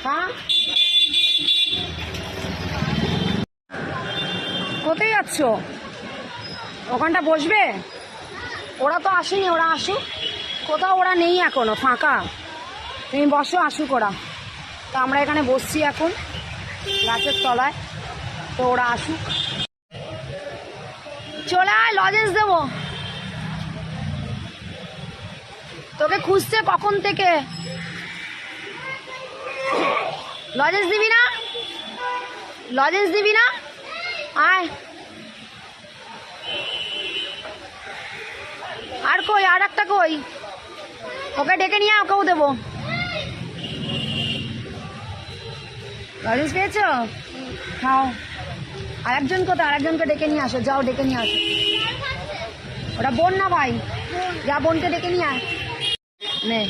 হ্যাঁ, কোথায় যাচ্ছ? ওখানটা বসবে? ওরা তো আসেনি, ওরা আসুক। কোথাও ওরা নেই এখনো, ফাঁকা। তুমি বসো, আসুক ওরা। তো আমরা এখানে বসছি এখন গাছের তলায়। তো ওরা আসুক। চলে আয়, লজেন্স দেবো তোকে। খুঁজছে কখন থেকে। লজেন্স দিবি না? লজেন্স দিবি না? আয়। আর কই, আর একটা কই? ওকে ডেকে নিয়ে ওকেও দেবো। লজেন্স পেয়েছো? খাও। আরেকজন কোথায়? আরেকজনকে ডেকে নিয়ে আসো, যাও ডেকে নিয়ে আসো। ওটা বোন না ভাই? যা বোনকে ডেকে নিয়ে আয়। নে,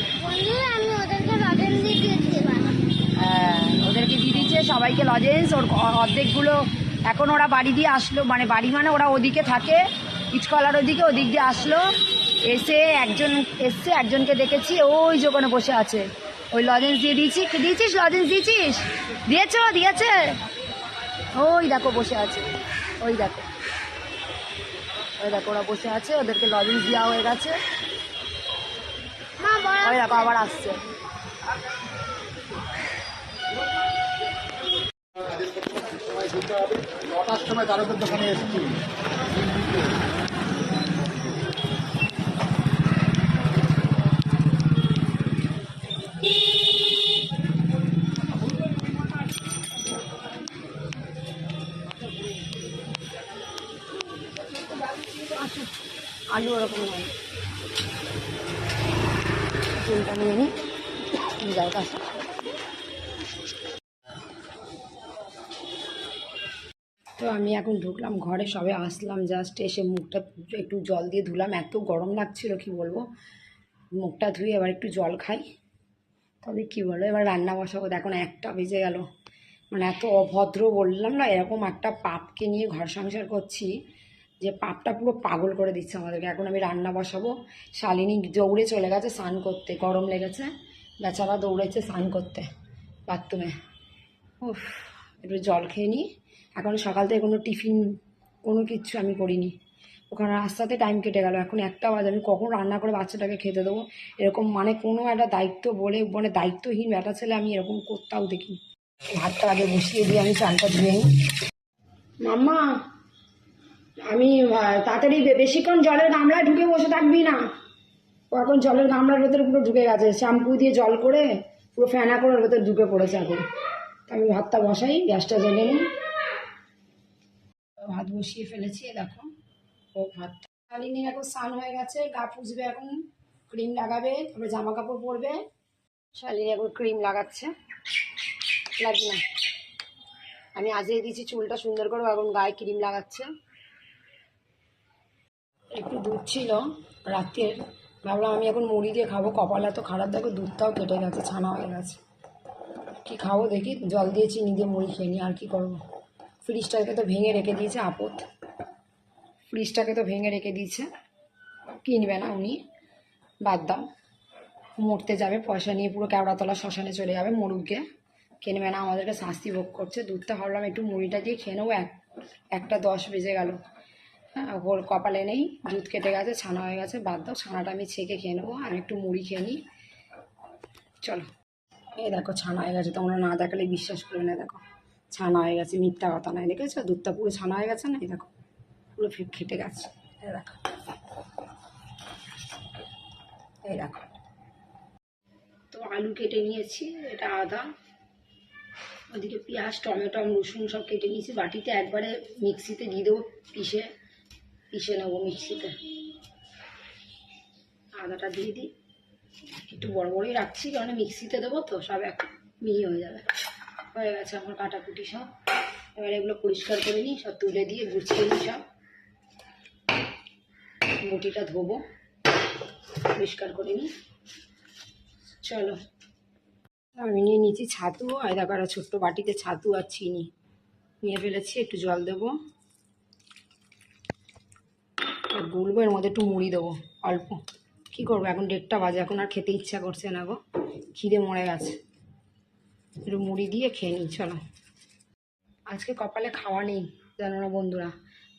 হ্যাঁ, ওদেরকে দিয়ে দিচ্ছে সবাইকে লজেন্স। ওর অর্ধেকগুলো এখন ওরা বাড়ি দিয়ে আসলো, মানে বাড়ি মানে ওরা ওদিকে থাকে, ইটকলার ওদিকে, ওদিক দিয়ে আসলো। এসে একজন এসছে, একজনকে দেখেছি, ওই যে ওখানে বসে আছে। ওই লজেন্স দিয়ে দিয়েছি। দিয়েছিস লজেন্স? দিয়েছিস? দিয়েছে। ওই দেখো বসে আছে, ওই দেখো, ওই দেখো ওরা বসে আছে, ওদেরকে লজেন্স দেওয়া হয়ে গেছে। ওই দেখো আবার আসছে। নটার সময় তারকের দোকানে এসেছি। আলু ওরকম নয়, চুলটা নিয়ে নিই, যাও কাছে। তো আমি এখন ঢুকলাম ঘরে, সবে আসলাম জাস্ট, এসে মুখটা একটু জল দিয়ে ধুলাম। এত গরম লাগছিল কি বলবো। মুখটা ধুয়ে এবার একটু জল খাই, তবে কি বলো, এবার রান্না বসাবো। এখন 1টা বেজে গেল। মানে এত অভদ্র, বললাম না, এরকম একটা পাপকে নিয়ে ঘর সংসার করছি যে পাপটা পুরো পাগল করে দিচ্ছে আমাদেরকে। এখন আমি রান্না বসাবো। শালিনী দৌড়ে চলে গেছে স্নান করতে, গরম লেগেছে, বেচারা দৌড়েছে স্নান করতে বাথরুমে। উফ, একটু জল খেয়ে নিই। এখন সকাল থেকে কোনো টিফিন কোনো কিচ্ছু আমি করিনি। ওখানে রাস্তাতে টাইম কেটে গেল। এখন 1টা বাজে, আমি কখন রান্না করে বাচ্চাটাকে খেতে দেবো? এরকম মানে কোনো একটা দায়িত্ব বলে, মানে দায়িত্বহীন বেটা ছেলে আমি এরকম করতেও দেখি। ভাতটা আগে বসিয়ে দিয়ে আমি চানটা ধুয়ে নিই। মাম্মা, আমি তাড়াতাড়ি বেশিক্ষণ জলের গামলায় ঢুকে বসে থাকবি না। ও এখন জলের গামলার ভেতরে পুরো ঢুকে গেছে, শ্যাম্পু দিয়ে জল করে পুরো ফেনা করে ওর ভেতরে ঢুকে পড়েছে এখন। আমি ভাতটা বসাই, গ্যাসটা জ্বেলে নিই। ভাত বসিয়ে ফেলেছি, দেখো। ও ভাত শালিনী এখন স্নান হয়ে গেছে, গা পুছবে এখন, ক্রিম লাগাবে, তারপরে জামা কাপড় পরবে। শালিনী এখন ক্রিম লাগাচ্ছে, লাগবে না। আমি আজিয়ে দিয়েছি চুলটা সুন্দর করে, এখন গায়ে ক্রিম লাগাচ্ছে। একটু দুধ ছিল রাতের, ভাবলাম আমি এখন মুড়ি দিয়ে খাবো। কপাল এত খারাপ, দেখো দুধটাও কেটে গেছে, ছানা হয়ে গেছে। কি খাবো দেখি, জল দিয়ে চিনি দিয়ে মুড়ি খেয়ে নিই, আর কি করবো। ফ্রিজটাকে তো ভেঙে রেখে দিয়েছে আপদ, ফ্রিজটাকে তো ভেঙে রেখে দিয়েছে। কিনবে না উনি, বাদ দাও। মরতে যাবে, পয়সা নিয়ে পুরো কেওড়াতলা শ্মশানে চলে যাবে, মরুকে কিনবে না, আমাদেরকে শাস্তি ভোগ করছে। দুধটা ভাবলাম একটু মুড়িটা দিয়ে খেয়ে নেবো। 1টা 10 বেজে গেল। হ্যাঁ, ওর কপালে নেই, দুধ কেটে গেছে, ছানা হয়ে গেছে, বাদ দাও। ছানাটা আমি ছেঁকে খেয়ে নেবো, আমি একটু মুড়ি খেয়ে নিই। চলো। এই দেখো ছানা হয়ে গেছে, তোমরা না দেখালে বিশ্বাস করবে না। দেখো ছানা হয়ে গেছে, মিথ্যা কথা নয়, দেখেছো? দুধটা পুরো ছানা হয়ে গেছে না? এই দেখো পুরো খেটে গেছে। এই দেখো, এই দেখো। তো আলু কেটে নিয়েছি, এটা আদা, ওদিকে পেঁয়াজ, টমেটো, রসুন সব কেটে নিয়েছি বাটিতে। একবারে মিক্সিতে দিয়ে দেবো, পিষে নেবো মিক্সিতে। আদাটা দিয়ে দিই, একটু বড় বড়ই রাখছি কারণ মিক্সিতে দেবো তো, সব এক মিহি হয়ে যাবে। হয়ে গেছে আমার কাটাকুটি সব। এবার এগুলো পরিষ্কার করে নিই, সব তুলে দিয়ে গুছিয়ে নিই সব। বটিটা ধোবো, পরিষ্কার করে নিই। চলো। আমি নিয়ে নিয়েছি ছাতু, আর দেখো একটা ছোট্ট বাটিতে ছাতু আর চিনি নিয়ে ফেলেছি। একটু জল দেবো, আর গুলবো, এর মধ্যে একটু মুড়ি দেবো অল্প। কী করবো, এখন 1:30 বাজে, এখন আর খেতে ইচ্ছা করছে না গো, খিদে মরে গেছে। একটু মুড়ি দিয়ে খেয়ে নিই চলো। আজকে কপালে খাওয়া নেই জানো না বন্ধুরা,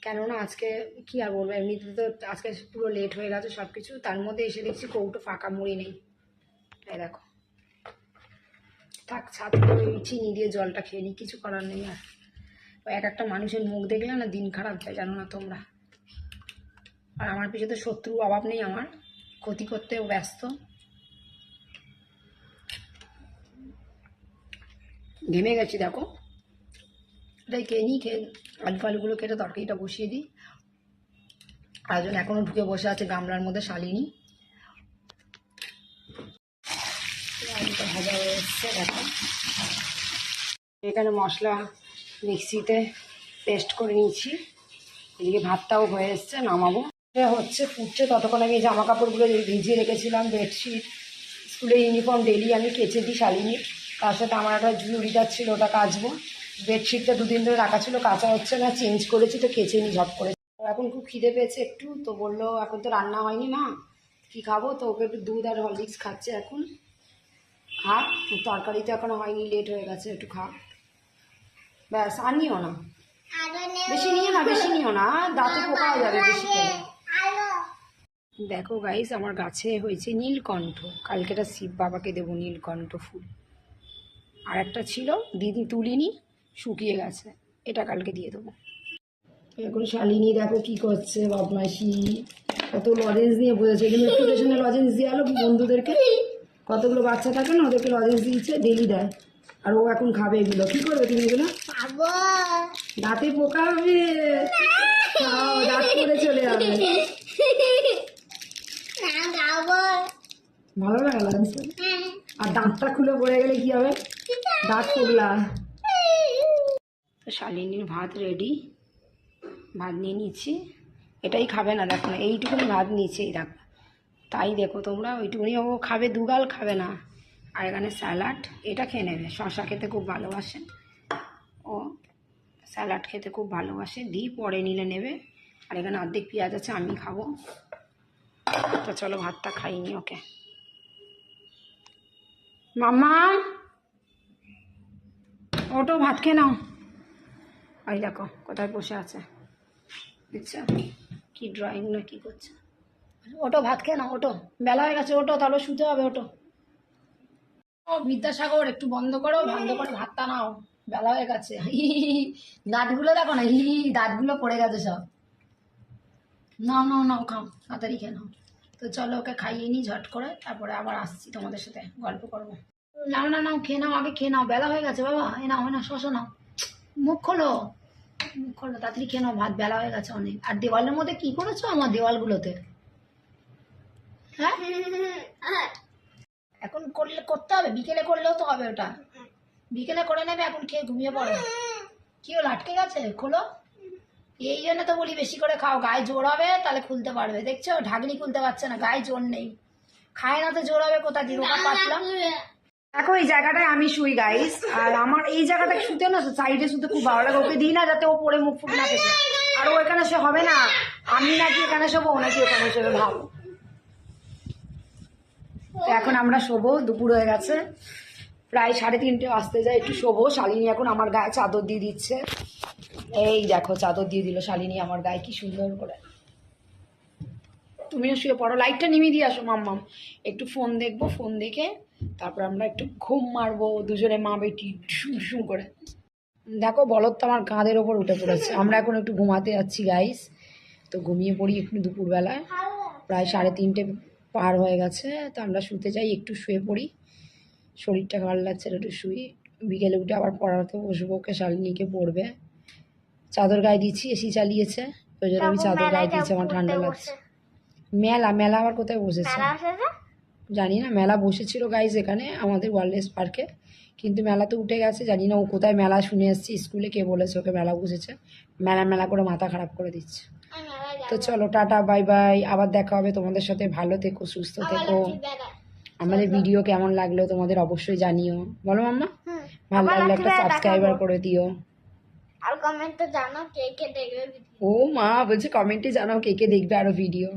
কেননা আজকে কি আর বলবো, এমনিতে তো আজকে পুরো লেট হয়ে গেছে সব কিছু, তার মধ্যে এসে দেখছি কৌটো ফাঁকা, মুড়ি নেই। এই দেখো, থাক ছাদ করে ওই চিনি দিয়ে জলটা খেয়ে নিই, কিছু করার নেই আর। ওই এক একটা মানুষের মুখ দেখলে না দিন খারাপ যায় জানো না তোমরা। আর আমার পিছনে তো শত্রু অভাব নেই, আমার ক্ষতি করতেও ব্যস্ত। ঘেমে গেছি দেখো, এটাই খেয়ে নিই, খেয়ে আলু ফালুগুলো কেটে তরকারিটা বসিয়ে দিই। আরেকজন এখনও ঢুকে বসে আছে গামলার মধ্যে, শালিনী। আলুটা ভাজা হয়ে এসছে দেখো, এখানে মশলা মিক্সিতে পেস্ট করে নিয়েছি, এদিকে ভাতটাও হয়ে এসছে, নামাবো। হচ্ছে ফুটছে, ততক্ষণ আমি এই জামা কাপড়গুলো ভিজিয়ে রেখেছিলাম, বেডশিট, স্কুলের ইউনিফর্ম ডেলি আমি কেচে দিই শালিনী। তার সাথে আমার একটা চুড়িদার ছিল, ওটা কাচবো। বেডশিটটা দুদিন ধরে রাখা ছিল, কাচা হচ্ছে না, চেঞ্জ করেছি তো কেচে নিই ঝপ করে। এখন খুব খিদে পেয়েছে একটু, তো বললো এখন তো রান্না হয়নি মা, কী খাবো, তো ওকে একটু দুধ আর হরলিক্স খাচ্ছে এখন। খা, তরকারি তো এখনো হয়নি, লেট হয়ে গেছে, একটু খা ব্যাস, আর নিও না বেশি, বেশি নিও না, দাঁতে পোকা হয়ে যাবে বেশি খেলে। দেখো গাইস, আমার গাছে হয়েছে নীলকণ্ঠ, কালকেটা শিব বাবাকে দেবো নীলকণ্ঠ ফুল। আর একটা ছিল দিদি তুলিনি, শুকিয়ে গেছে, এটা কালকে দিয়ে দেবো। এখন শালিনী দেখো কি করছে, বদমাইশি, কত লজেন্স নিয়ে বসেছে, এগুলো একটু পেছনে লজেন্স দিয়ে আলো বন্ধুদেরকে, কতগুলো বাচ্চা থাকে না, ওদেরকে লজেন্স দিয়েছে, ডেলি দেয়। আর ও এখন খাবে এগুলো, কি করবে তুমি এগুলো? দাঁতে পোকা হবে, খাও, দাঁত পড়ে চলে যাবে। ভালো লাগে লাগছে, আর দাঁতটা খুলে পড়ে গেলে কি হবে, দাঁত পোগলা। তো শালিনীর ভাত রেডি, ভাত নিয়ে নিচ্ছি, এটাই খাবে না দেখো না, এইটুকুনি ভাত নিয়েছি, এই দেখো, তাই দেখো তোমরা, ওইটুকুনি ও খাবে, দুগাল খাবে না। আর এখানে স্যালাড, এটা খেয়ে নেবে, শশা খেতে খুব ভালোবাসে ও, স্যালাড খেতে খুব ভালোবাসে, দিই পরে নিলে নেবে। আর এখানে অর্ধেক পেঁয়াজ আছে, আমি খাবো। তো চলো ভাতটা খাইনি ওকে। মাম্মা ওটো ভাত খেয়ে নাও, ওই দেখো কোথায় বসে আছে, বুঝছো কি ড্রয়িং না কি করছে। ওটো ভাত খেয়ে নাও, ওটো বেলা হয়ে গেছে, ওটো তাহলে শুতে হবে, ওটো। ও বিদ্যাসাগর একটু বন্ধ করো, বন্ধ করে ভাতটা নাও, বেলা হয়ে গেছে। দাঁতগুলো দেখো না, দাঁতগুলো পড়ে গেছে সব। নাও নাও নাও, খাও তাড়াতাড়ি খেয়ে নাও। তো চলো ওকে খাইয়ে নিই ঝট করে, তারপরে আবার আসছি তোমাদের সাথে গল্প করবো। নাও না নাও, খেয়ে নাও, আগে খেয়ে নাও, বেলা হয়ে গেছে বাবা, এ নাও না, শশা নাও, মুখ খোলো, মুখ খোলো, তাড়াতাড়ি খেয়ে নাও, ভাত বেলা হয়ে গেছে অনেক। আর দেওয়ালের মধ্যে কি করেছো আমার দেওয়ালগুলোতে, হ্যাঁ? এখন করলে করতে হবে, বিকেলে করলেও তো হবে, ওটা বিকেলে করে নেবে, এখন খেয়ে ঘুমিয়ে পড়ো। কি হলো, আটকে গেছে, খোলো। এই জন্য তো বলি বেশি করে খাও, গায়ে জোর হবে তাহলে খুলতে পারবে, দেখছো ঢাকনি খুলতে পারছে না, গায়ে জোর নেই, খায় না তো জোর হবে কোথা দিয়ে, রোগা পাতলা। দেখো এই জায়গাটায় আমি শুই গাইস, আর আমার এই জায়গাটায় শুতে না, সাইডে শুতে খুব ভালো লাগে, ওকে দিই না যাতে ও পরে মুখ ফুট না পেতে। আর ও এখানে সে হবে না, আমি নাকি এখানে শোবো, ও নাকি ওখানে শোবে, ভাবো। তো এখন আমরা শোবো, দুপুর হয়ে গেছে, প্রায় 3:30 আসতে যায়, একটু শোবো। শালিনী এখন আমার গায়ে চাদর দিয়ে দিচ্ছে, এই দেখো চাদর দিয়ে দিল শালিনী আমার গায়ে, কি সুন্দর করে। তুমিও শুয়ে পড়ো, লাইটটা নিমিয়ে দিয়ে আসো মাম্মাম, একটু ফোন দেখবো, ফোন দেখে তারপর আমরা একটু ঘুম মারবো দুজনে মা বেটি শুম শুম করে। দেখো বলদ তো আমার কাঁধের ওপর উঠে পড়েছে, আমরা এখন একটু ঘুমাতে যাচ্ছি গাইস, তো ঘুমিয়ে পড়ি একটু দুপুরবেলায়, প্রায় 3:30 পার হয়ে গেছে, তো আমরা শুতে যাই, একটু শুয়ে পড়ি, শরীরটা ভালো লাগছে, একটু শুই, বিকেলে উঠে আবার পড়াতে বসবো, ওকে শালিনীকে পড়বে। চাদর গায়ে দিচ্ছি, এসি চালিয়েছে, ওই জন্য আমি চাদর গায়ে দিয়েছি, আমার ঠান্ডা লাগছে। মেলা মেলা আবার কোথায় বসেছে জানি না, মেলা বসেছিল গাইজ এখানে আমাদের ওয়ারলেস পার্কে, কিন্তু মেলা তো উঠে গেছে, জানি না ও কোথায় মেলা শুনে এসেছি, স্কুলে কে বলেছে ওকে মেলা বসেছে, মেলা মেলা করে মাথা খারাপ করে দিচ্ছে। তো চলো টাটা বাই বাই, আবার দেখা হবে তোমাদের সাথে, ভালো থেকো, সুস্থ থেকো। আমাদের ভিডিও কেমন লাগলো তোমাদের অবশ্যই জানিও, বলো মাম্মা, ভালো লাগলে একটা সাবস্ক্রাইবার করে দিও, আর কমেন্টে জানাও কে কে দেখবে। ও মা বলছে কমেন্টে জানাও কে কে দেখবে আরো ভিডিও।